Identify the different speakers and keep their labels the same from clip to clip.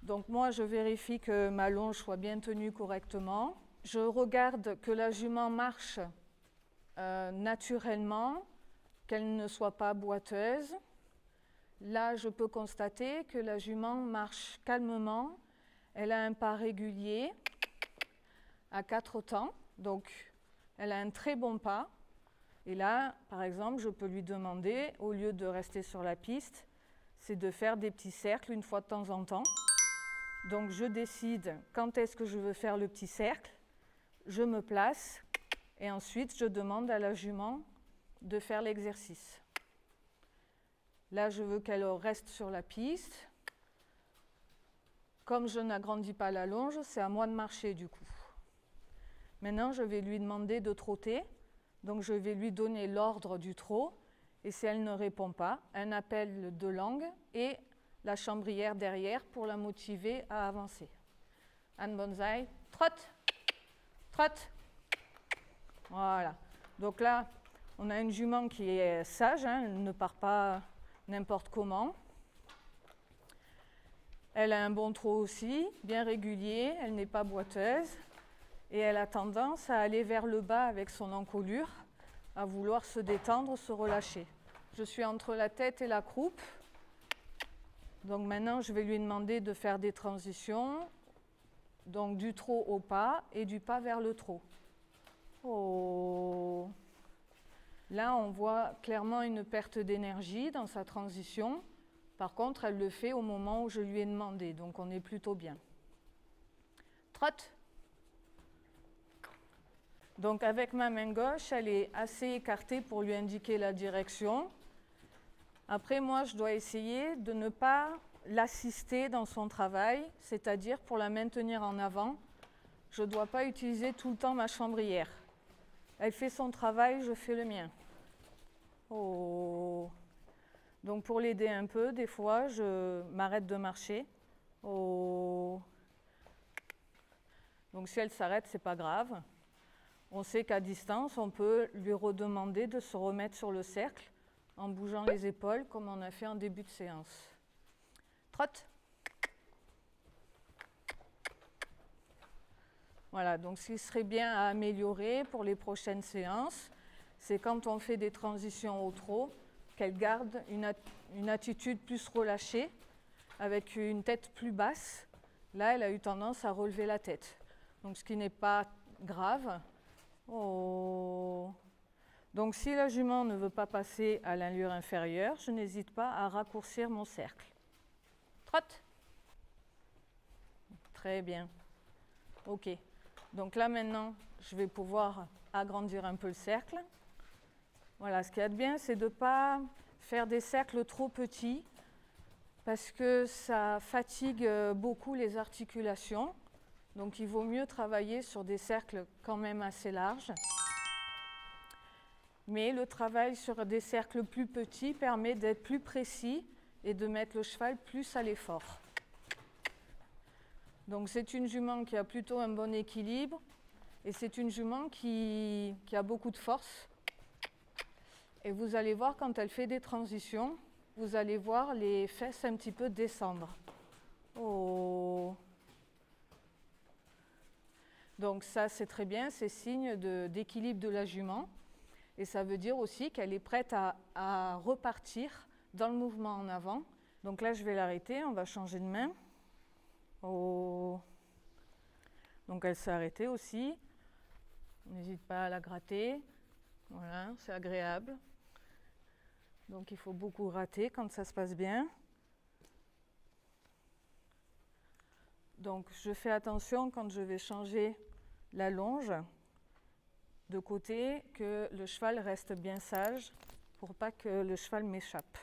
Speaker 1: Donc moi, je vérifie que ma longe soit bien tenue correctement. Je regarde que la jument marche naturellement, qu'elle ne soit pas boiteuse. Là, je peux constater que la jument marche calmement. Elle a un pas régulier à 4 temps, donc elle a un très bon pas. Et là, par exemple, je peux lui demander, au lieu de rester sur la piste, c'est de faire des petits cercles une fois de temps en temps. Donc je décide quand est-ce que je veux faire le petit cercle, je me place et ensuite je demande à la jument de faire l'exercice. Là, je veux qu'elle reste sur la piste. Comme je n'agrandis pas la longe, c'est à moi de marcher du coup. Maintenant, je vais lui demander de trotter. Donc, je vais lui donner l'ordre du trot. Et si elle ne répond pas, un appel de langue et la chambrière derrière pour la motiver à avancer. Anne Bonsaï, trotte, trotte. Voilà. Donc là, on a une jument qui est sage, hein, elle ne part pas n'importe comment. Elle a un bon trot aussi, bien régulier, elle n'est pas boiteuse. Et elle a tendance à aller vers le bas avec son encolure, à vouloir se détendre, se relâcher. Je suis entre la tête et la croupe. Donc maintenant, je vais lui demander de faire des transitions, donc du trot au pas et du pas vers le trot. Oh. Là, on voit clairement une perte d'énergie dans sa transition. Par contre, elle le fait au moment où je lui ai demandé, donc on est plutôt bien. Trotte. Donc avec ma main gauche, elle est assez écartée pour lui indiquer la direction. Après, moi, je dois essayer de ne pas l'assister dans son travail, c'est-à-dire pour la maintenir en avant, je ne dois pas utiliser tout le temps ma chambrière. Elle fait son travail, je fais le mien. Oh. Donc pour l'aider un peu, des fois, je m'arrête de marcher. Oh. Donc si elle s'arrête, ce n'est pas grave. On sait qu'à distance, on peut lui redemander de se remettre sur le cercle en bougeant les épaules comme on a fait en début de séance. Trotte. Voilà, donc ce qui serait bien à améliorer pour les prochaines séances, c'est quand on fait des transitions au trot, qu'elle garde une attitude plus relâchée, avec une tête plus basse. Là, elle a eu tendance à relever la tête. Donc ce qui n'est pas grave. Oh. Donc si la jument ne veut pas passer à l'allure inférieure, je n'hésite pas à raccourcir mon cercle. Trotte. Très bien. OK. Donc là maintenant, je vais pouvoir agrandir un peu le cercle. Voilà, ce qu'il y a de bien, c'est de ne pas faire des cercles trop petits parce que ça fatigue beaucoup les articulations. Donc il vaut mieux travailler sur des cercles quand même assez larges. Mais le travail sur des cercles plus petits permet d'être plus précis et de mettre le cheval plus à l'effort. Donc c'est une jument qui a plutôt un bon équilibre et c'est une jument qui a beaucoup de force. Et vous allez voir quand elle fait des transitions, vous allez voir les fesses un petit peu descendre. Oh. Donc ça c'est très bien, c'est signe d'équilibre de la jument. Et ça veut dire aussi qu'elle est prête à repartir dans le mouvement en avant. Donc là je vais l'arrêter, on va changer de main. Oh. Donc elle s'est arrêtée aussi. N'hésite pas à la gratter. Voilà, c'est agréable. Donc il faut beaucoup gratter quand ça se passe bien. Donc je fais attention quand je vais changer la longe de côté que le cheval reste bien sage pour pas que le cheval m'échappe.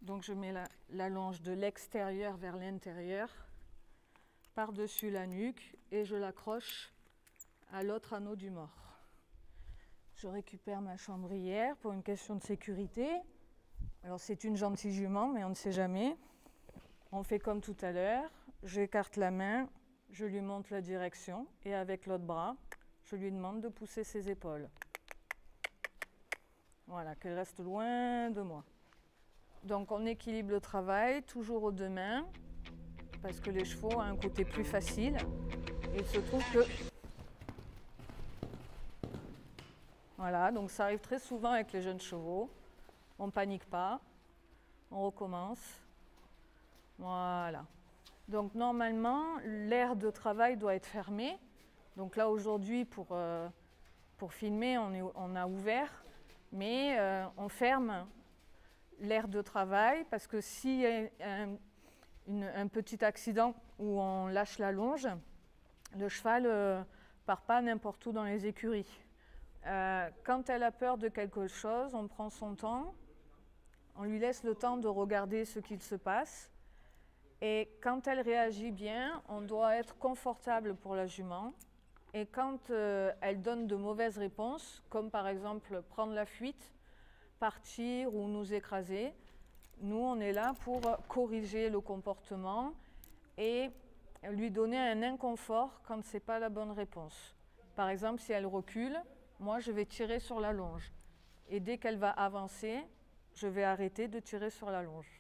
Speaker 1: Donc je mets la longe de l'extérieur vers l'intérieur, par-dessus la nuque et je l'accroche à l'autre anneau du mort. Je récupère ma chambrière pour une question de sécurité. Alors c'est une gentille jument, mais on ne sait jamais. On fait comme tout à l'heure, j'écarte la main, je lui montre la direction et avec l'autre bras, je lui demande de pousser ses épaules. Voilà, qu'elle reste loin de moi. Donc on équilibre le travail, toujours aux deux mains. parce que les chevaux ont un côté plus facile. Et il se trouve que... Voilà, donc ça arrive très souvent avec les jeunes chevaux. On ne panique pas, on recommence. Voilà. Donc normalement, l'aire de travail doit être fermée. Donc là aujourd'hui, pour filmer, on a ouvert, mais on ferme l'aire de travail parce que s'il y a un petit accident où on lâche la longe, le cheval ne part pas n'importe où dans les écuries. Quand elle a peur de quelque chose, on prend son temps, on lui laisse le temps de regarder ce qu'il se passe. Et quand elle réagit bien, on doit être confortable pour la jument. Et quand elle donne de mauvaises réponses, comme par exemple prendre la fuite, partir ou nous écraser, nous on est là pour corriger le comportement et lui donner un inconfort quand ce n'est pas la bonne réponse. Par exemple, si elle recule, moi je vais tirer sur la longe. Et dès qu'elle va avancer, je vais arrêter de tirer sur la longe.